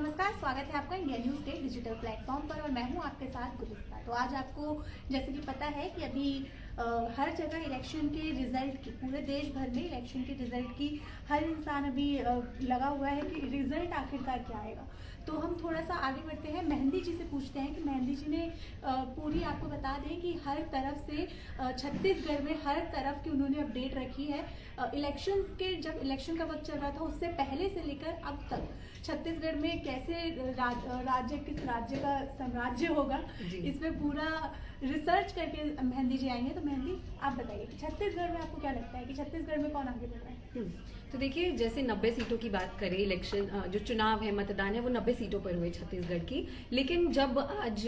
नमस्कार, स्वागत है आपका India news day digital platform पर और मैं हूं आपके साथ गुलिस्ता। तो आज आपको जैसे कि पता है कि अभी हर जगह इलेक्शन के रिजल्ट की, पूरे देश भर में इलेक्शन के रिजल्ट की हर इंसान अभी लगा हुआ है कि रिजल्ट आखिरकार क्या आएगा। तो हम थोड़ा सा आगे बढ़ते हैं, मेहंदी जी से पूछते हैं कि मेहंदी जी ने पूरी आपको बता दें कि हर तरफ से छत्तीसगढ़ में हर तरफ की उन्होंने अपडेट रखी है। इलेक्शन के जब इलेक्शन का वक्त चल रहा था उससे पहले से लेकर अब तक छत्तीसगढ़ में कैसे राज्य किस राज्य का साम्राज्य होगा, इसमें पूरा रिसर्च करके मेहंदी जी आएंगे। तो मेहंदी आप बताइए कि छत्तीसगढ़ में आपको क्या लगता है कि छत्तीसगढ़ में कौन आगे बढ़ रहा है? तो देखिए, जैसे 90 सीटों की बात करें, इलेक्शन जो चुनाव है, मतदान है, वो 90 सीटों पर हुए छत्तीसगढ़ की। लेकिन जब आज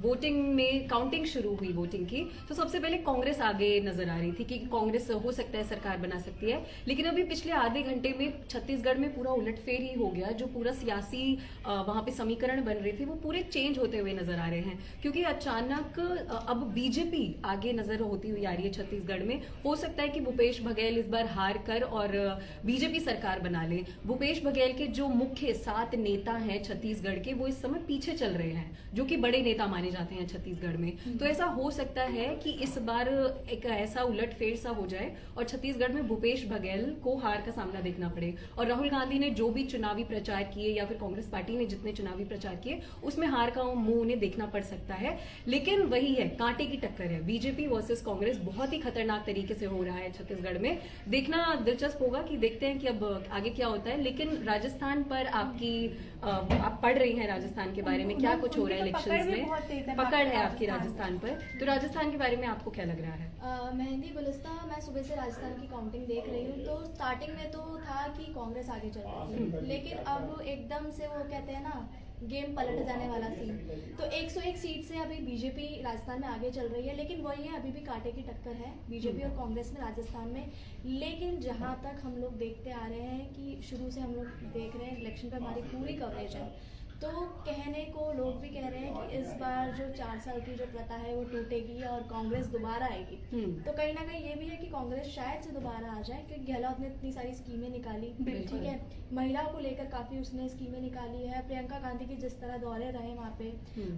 वोटिंग में काउंटिंग शुरू हुई वोटिंग की, तो सबसे पहले कांग्रेस आगे नजर आ रही थी कि कांग्रेस हो सकता है सरकार बना सकती है। लेकिन अभी पिछले आधे घंटे में छत्तीसगढ़ में पूरा उलटफेर ही हो गया। जो पूरा सियासी वहां पे समीकरण बन रहे थे वो पूरे चेंज होते हुए नजर आ रहे हैं, क्योंकि अचानक अब बीजेपी आगे नजर होती हुई आ रही है छत्तीसगढ़ में। हो सकता है कि भूपेश बघेल इस बार हार कर और बीजेपी सरकार बना ले। भूपेश बघेल के जो मुख्य 7 नेता हैं छत्तीसगढ़ के, वो इस समय पीछे चल रहे हैं, जो कि बड़े नेता माने जाते हैं छत्तीसगढ़ में। तो ऐसा हो सकता है कि इस बार एक ऐसा उलटफेर सा हो जाए और छत्तीसगढ़ में भूपेश बघेल को हार का सामना देखना पड़े। और राहुल गांधी ने जो भी चुनावी प्रचार किए या फिर कांग्रेस पार्टी ने जितने चुनावी प्रचार किए, उसमें हार का मुंह उन्हें देखना पड़ सकता है। लेकिन वही है, कांटे की टक्कर है। बीजेपी वर्सेस कांग्रेस बहुत ही खतरनाक तरीके से हो रहा है छत्तीसगढ़ में। देखना दिलचस्प होगा कि देखते हैं कि अब आगे क्या होता है। लेकिन राजस्थान पर आप पढ़ रही हैं राजस्थान के बारे में, क्या कुछ हो रहा है इलेक्शंस में? पकड़ है आपकी राजस्थान पर, तो राजस्थान के बारे में आपको क्या लग रहा है? मेहंदी गुलिस्ता, मैं सुबह से राजस्थान की काउंटिंग देख रही हूँ। तो स्टार्टिंग में तो था कि कांग्रेस आगे चल रही है, लेकिन अब एकदम से वो कहते हैं ना, गेम पलट जाने वाला सीन। तो 101 सीट से अभी बीजेपी राजस्थान में आगे चल रही है, लेकिन वही है, अभी भी कांटे की टक्कर है बीजेपी और कांग्रेस में राजस्थान में। लेकिन जहां तक हम लोग देखते आ रहे हैं कि शुरू से हम लोग देख रहे हैं, इलेक्शन पर हमारी पूरी कवरेज है, तो कहने को लोग भी कह रहे हैं कि इस बार जो 4 साल की जो प्रथा है वो टूटेगी और कांग्रेस दोबारा आएगी। तो कहीं ना कहीं ये भी है कि कांग्रेस शायद से दोबारा आ जाए, क्योंकि गहलोत ने इतनी सारी स्कीमें निकाली, ठीक है, महिलाओं को लेकर काफी उसने स्कीमें निकाली है। प्रियंका गांधी की जिस तरह दौरे रहे वहाँ पे,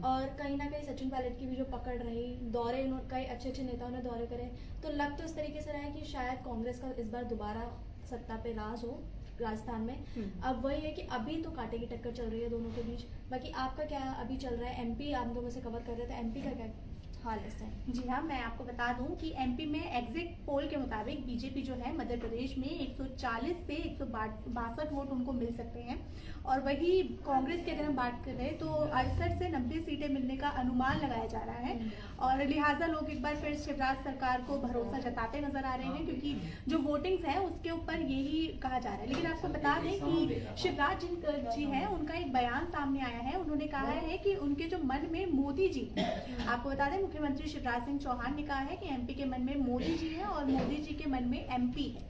और कहीं ना कहीं सचिन पायलट की भी जो पकड़ रही, दौरे कई अच्छे अच्छे नेताओं ने दौरे करे, तो लग तो इस तरीके से रहा है कि शायद कांग्रेस का इस बार दोबारा सत्ता पे राज हो राजस्थान में। अब वही है कि अभी तो कांटे की टक्कर चल रही है दोनों के बीच। बाकी आपका क्या अभी चल रहा है? एमपी आप लोगों से कवर कर रहे थे, एमपी का क्या हाल है इस टाइम? जी हाँ, मैं आपको बता दूं कि एमपी में एग्जिट पोल के मुताबिक बीजेपी जो है मध्य प्रदेश में 140 से 162 वोट उनको मिल सकते हैं। और वही कांग्रेस की अगर हम बात करें तो 68 से 90 सीटें मिलने का अनुमान लगाया जा रहा है। और लिहाजा लोग एक बार फिर शिवराज सरकार को भरोसा जताते नजर आ रहे हैं, क्योंकि जो वोटिंग्स है उसके ऊपर यही कहा जा रहा है। लेकिन आपको बता दें कि शिवराज जी हैं, उनका एक बयान सामने आया है। उन्होंने कहा है कि उनके जो मन में मोदी जी, आपको बता दें मुख्यमंत्री शिवराज सिंह चौहान ने कहा है कि एमपी के मन में मोदी जी है और मोदी जी के मन में एमपी है।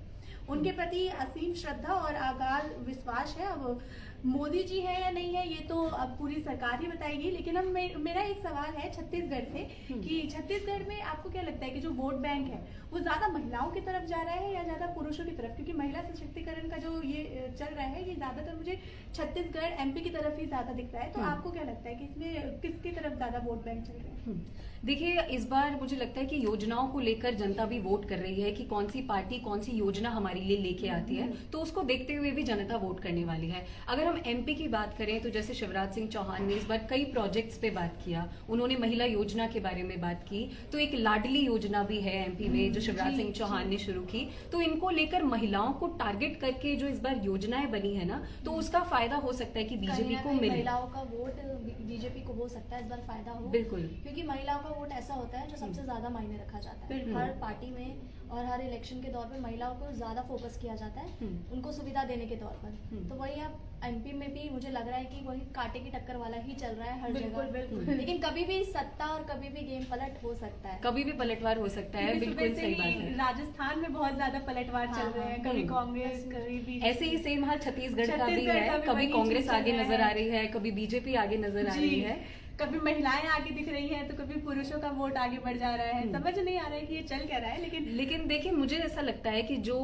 उनके प्रति असीम श्रद्धा और अगाध विश्वास है। अब मोदी जी है या नहीं है ये तो अब पूरी सरकार ही बताएगी। लेकिन अब मेरा एक सवाल है छत्तीसगढ़ से कि छत्तीसगढ़ में आपको क्या लगता है कि जो वोट बैंक है वो ज्यादा महिलाओं की तरफ जा रहा है या ज्यादा पुरुषों की तरफ? क्योंकि महिला सशक्तिकरण का जो ये चल रहा है, ये ज्यादातर मुझे छत्तीसगढ़ एमपी की तरफ ही ज्यादा दिख रहा है। तो आपको क्या लगता है कि इसमें किसकी तरफ ज्यादा वोट बैंक चल रहा है? देखिए, इस बार मुझे लगता है कि योजनाओं को लेकर जनता भी वोट कर रही है कि कौन सी पार्टी कौन सी योजना हमारे लिए लेके आती है, तो उसको देखते हुए भी जनता वोट करने वाली है। अगर हम एमपी की बात करें तो जैसे शिवराज सिंह चौहान ने इस बार कई प्रोजेक्ट्स पे बात किया, उन्होंने महिला योजना के बारे में बात की। तो एक लाडली योजना भी है एमपी में जो शिवराज सिंह चौहान ने शुरू की। तो इनको लेकर महिलाओं को टारगेट करके जो इस बार योजनाएं बनी है ना, तो उसका फायदा हो सकता है कि बीजेपी को मिले। महिलाओं का वोट बीजेपी को हो सकता है इस बार फायदा हो, बिल्कुल, क्योंकि महिलाओं का वोट ऐसा होता है जो सबसे ज्यादा मायने रखा जाता है हर पार्टी में, और हर इलेक्शन के दौर पे महिलाओं को ज्यादा फोकस किया जाता है, उनको सुविधा देने के तौर पर। तो वही अब एमपी में भी मुझे लग रहा है कि वही कांटे की टक्कर वाला ही चल रहा है हर जगह। लेकिन कभी भी सत्ता और कभी भी गेम पलट हो सकता है, कभी भी पलटवार हो सकता है। बिल्कुल सही बात है। राजस्थान में बहुत ज्यादा पलटवार चल रहे हैं, कभी कांग्रेस कभी भी। ऐसे ही सेम हाल छत्तीसगढ़ का भी है, कभी कांग्रेस आगे नजर आ रही है, कभी बीजेपी आगे नजर आ रही है। कभी महिलाएं आगे दिख रही हैं तो कभी पुरुषों का वोट आगे बढ़ जा रहा है, समझ नहीं आ रहा है कि ये चल क्या रहा है। लेकिन देखिए, मुझे ऐसा लगता है कि जो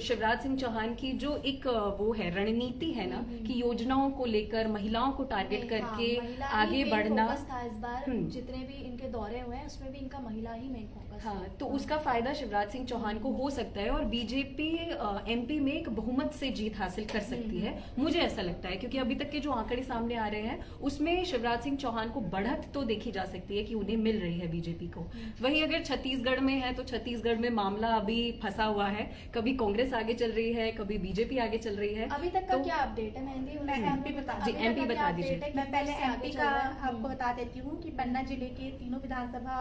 शिवराज सिंह चौहान की जो एक वो है रणनीति है ना, कि योजनाओं को लेकर महिलाओं को टारगेट करके आगे बढ़ना था इस बार। जितने भी इनके दौरे हुए हैं उसमें भी इनका महिला ही मेन फोकस। हाँ, तो उसका फायदा शिवराज सिंह चौहान को हो सकता है और बीजेपी एमपी में एक बहुमत से जीत हासिल कर सकती है, मुझे ऐसा लगता है। क्योंकि अभी तक के जो आंकड़े सामने आ रहे हैं उसमें शिवराज सिंह चौहान को बढ़त तो देखी जा सकती है कि उन्हें मिल रही है बीजेपी को। वहीं अगर छत्तीसगढ़ में है तो छत्तीसगढ़ में मामला अभी फंसा हुआ है, कभी कांग्रेस आगे चल रही है, कभी बीजेपी आगे चल रही है। अभी तक का क्या अपडेट है मेहंदी? मैं एमपी बता जी, एमपी बता दीजिए। मैं पहले एमपी का आपको बता देती हूँ कि पन्ना जिले के तीनों विधानसभा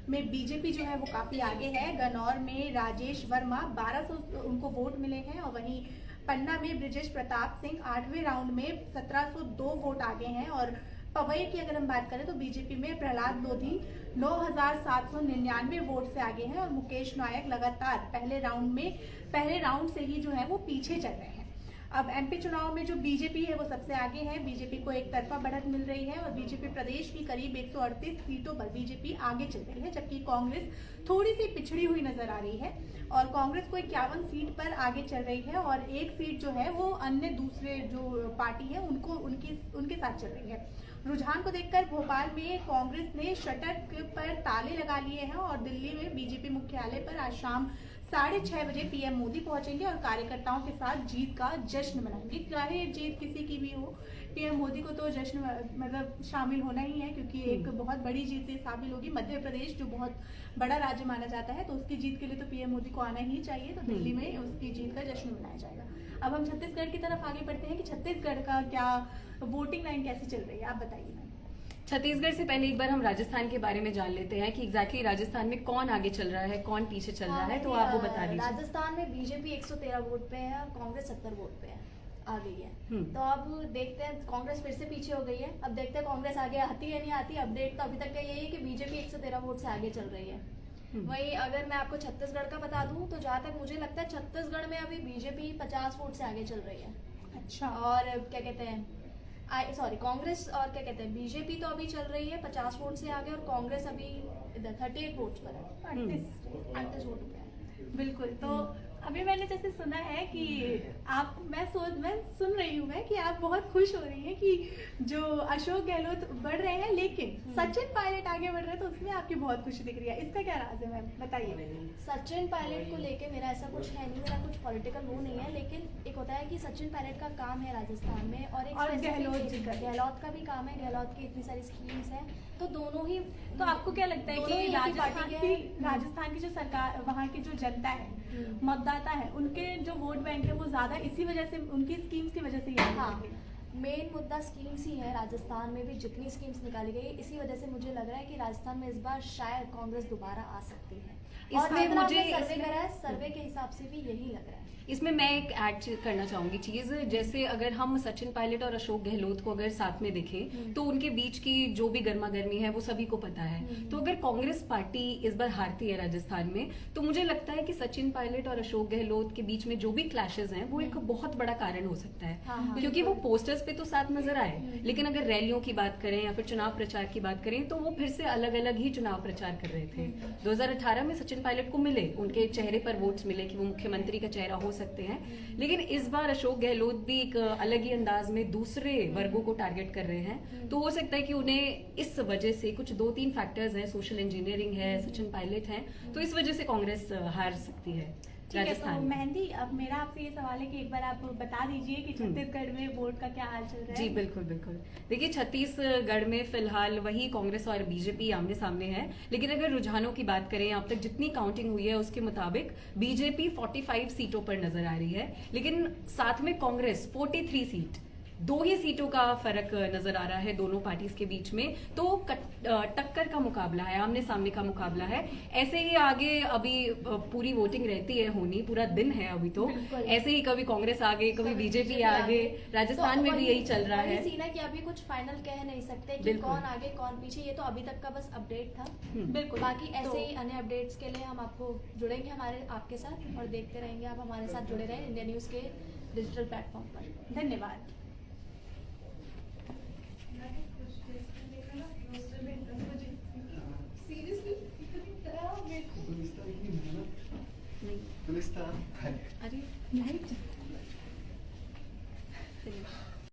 में बीजेपी जो है वो काफी आगे है। गन्नौर में राजेश वर्मा 1200 उनको वोट मिले हैं और वहीं पन्ना में ब्रिजेश प्रताप सिंह 8वें राउंड में 1702 वोट आगे हैं। और पवई की अगर हम बात करें तो बीजेपी में प्रहलाद लोधी 9799 वोट से आगे हैं और मुकेश नायक लगातार पहले राउंड से ही जो है वो पीछे चल रहे हैं। अब एमपी चुनाव में जो बीजेपी है वो सबसे आगे है, बीजेपी को एक तरफा बढ़त मिल रही है और बीजेपी प्रदेश की करीब 138 सीटों पर बीजेपी आगे चल रही है, जबकि कांग्रेस थोड़ी सी पिछड़ी हुई नजर आ रही है और कांग्रेस को 51 सीट पर आगे चल रही है और एक सीट जो है वो अन्य दूसरे जो पार्टी है उनके साथ चल रही है। रुझान को देखकर भोपाल में कांग्रेस ने शटर पर ताले लगा लिए हैं और दिल्ली में बीजेपी मुख्यालय पर आज शाम 6:30 बजे पीएम मोदी पहुंचेंगे और कार्यकर्ताओं के साथ जीत का जश्न मनाएंगे। चाहे जीत किसी की भी हो, पीएम मोदी को तो जश्न मतलब शामिल होना ही है, क्योंकि एक बहुत बड़ी जीत से शामिल होगी। मध्य प्रदेश जो बहुत बड़ा राज्य माना जाता है, तो उसकी जीत के लिए तो पीएम मोदी को आना ही चाहिए, तो दिल्ली में उसकी जीत का जश्न मनाया जाएगा। अब हम छत्तीसगढ़ की तरफ आगे बढ़ते हैं कि छत्तीसगढ़ का क्या वोटिंग लाइन कैसी चल रही है, आप बताइए। छत्तीसगढ़ से पहले एक बार हम राजस्थान के बारे में जान लेते हैं कि एग्जैक्टली राजस्थान में कौन आगे चल रहा है, कौन पीछे चल रहा है, तो आप वो बता दीजिए। राजस्थान में बीजेपी 113 वोट पे है और कांग्रेस 70 वोट पे है, आ गई है। तो अब देखते हैं, कांग्रेस फिर से पीछे हो गई है। अब देखते हैं कांग्रेस आगे आती है नहीं आती। अपडेट तो अभी तक का यही है कि बीजेपी 113 वोट से आगे चल रही है। वहीं अगर मैं आपको छत्तीसगढ़ का बता दूं तो जहाँ तक मुझे लगता है छत्तीसगढ़ में अभी बीजेपी 50 वोट से आगे चल रही है। अच्छा। और क्या कहते हैं, कांग्रेस और क्या कहते हैं, बीजेपी तो अभी चल रही है 50 वोट से आगे और कांग्रेस अभी इधर 38 वोट पर है, 38 वोट पे है। बिल्कुल। तो अभी मैंने जैसे सुना है कि मैं सुन रही हूँ मैं कि आप बहुत खुश हो रही हैं कि जो अशोक गहलोत बढ़ रहे हैं, लेकिन सचिन पायलट आगे बढ़ रहे हैं, तो उसमें आपकी बहुत खुशी दिख रही है। इसका क्या राज है मैम, बताइए। सचिन पायलट को लेके मेरा ऐसा कुछ है नहीं, मेरा कुछ पॉलिटिकल वो नहीं है, लेकिन एक होता है कि सचिन पायलट का काम है राजस्थान में और गहलोत का भी काम है। गहलोत की इतनी सारी स्कीम्स हैं, तो दोनों ही। तो आपको क्या लगता है कि राजस्थान की जो सरकार, वहाँ की जो जनता है, मतदाता है, उनके जो वोट बैंक है वो ज्यादा इसी वजह से, उनकी स्कीम्स की वजह से ही हाँ, मेन मुद्दा स्कीम्स ही है। राजस्थान में भी जितनी स्कीम्स निकाली गई, इसी वजह से मुझे लग रहा है कि राजस्थान में इस बार शायद कांग्रेस दोबारा आ सकती है। इसमें मुझे सर्वे के हिसाब से भी यही लग रहा है। इसमें मैं एक ऐड करना चाहूंगी चीज, जैसे अगर हम सचिन पायलट और अशोक गहलोत को अगर साथ में देखें तो उनके बीच की जो भी गर्मा गर्मी है वो सभी को पता है। तो अगर कांग्रेस पार्टी इस बार हारती है राजस्थान में, तो मुझे लगता है कि सचिन पायलट और अशोक गहलोत के बीच में जो भी क्लैशेस हैं वो एक बहुत बड़ा कारण हो सकता है। क्योंकि वो पोस्टर्स पे तो साथ नजर आए, लेकिन अगर रैलियों की बात करें या फिर चुनाव प्रचार की बात करें तो वो फिर से अलग अलग ही चुनाव प्रचार कर रहे थे। 2018 में सचिन पायलट को मिले, उनके चेहरे पर वोट्स मिले कि वो मुख्यमंत्री का चेहरा हो सकते हैं, लेकिन इस बार अशोक गहलोत भी एक अलग ही अंदाज में दूसरे वर्गों को टारगेट कर रहे हैं। तो हो सकता है कि उन्हें इस वजह से कुछ 2-3 फैक्टर्स हैं, सोशल इंजीनियरिंग है, सचिन पायलट हैं, तो इस वजह से कांग्रेस हार सकती है। ठीक है, तो मेहंदी, अब मेरा आपसे ये सवाल है कि एक बार आप बता दीजिए कि छत्तीसगढ़ में वोट का क्या हाल चल रहा है। जी बिल्कुल बिल्कुल। देखिए, छत्तीसगढ़ में फिलहाल वही कांग्रेस और बीजेपी आमने सामने है, लेकिन अगर रुझानों की बात करें, अब तक जितनी काउंटिंग हुई है उसके मुताबिक बीजेपी 45 सीटों पर नजर आ रही है, लेकिन साथ में कांग्रेस 43 सीट, 2 ही सीटों का फर्क नजर आ रहा है दोनों पार्टीज के बीच में। तो टक्कर का मुकाबला है, आमने सामने का मुकाबला है। ऐसे ही आगे अभी पूरी वोटिंग रहती है होनी, पूरा दिन है अभी तो ऐसे ही कभी कांग्रेस आगे, कभी बीजेपी आगे। राजस्थान में भी यही चल रहा है। सीन है कि अभी कुछ फाइनल कह नहीं सकते कि कौन आगे कौन पीछे, ये तो अभी तक का बस अपडेट था। बिल्कुल। बाकी ऐसे ही अन्य अपडेट्स के लिए हम आपको जुड़ेंगे आपके साथ और देखते रहेंगे। आप हमारे साथ जुड़े रहें इंडिया न्यूज के डिजिटल प्लेटफॉर्म पर। धन्यवाद। इस तरह अरे लाइट चलिए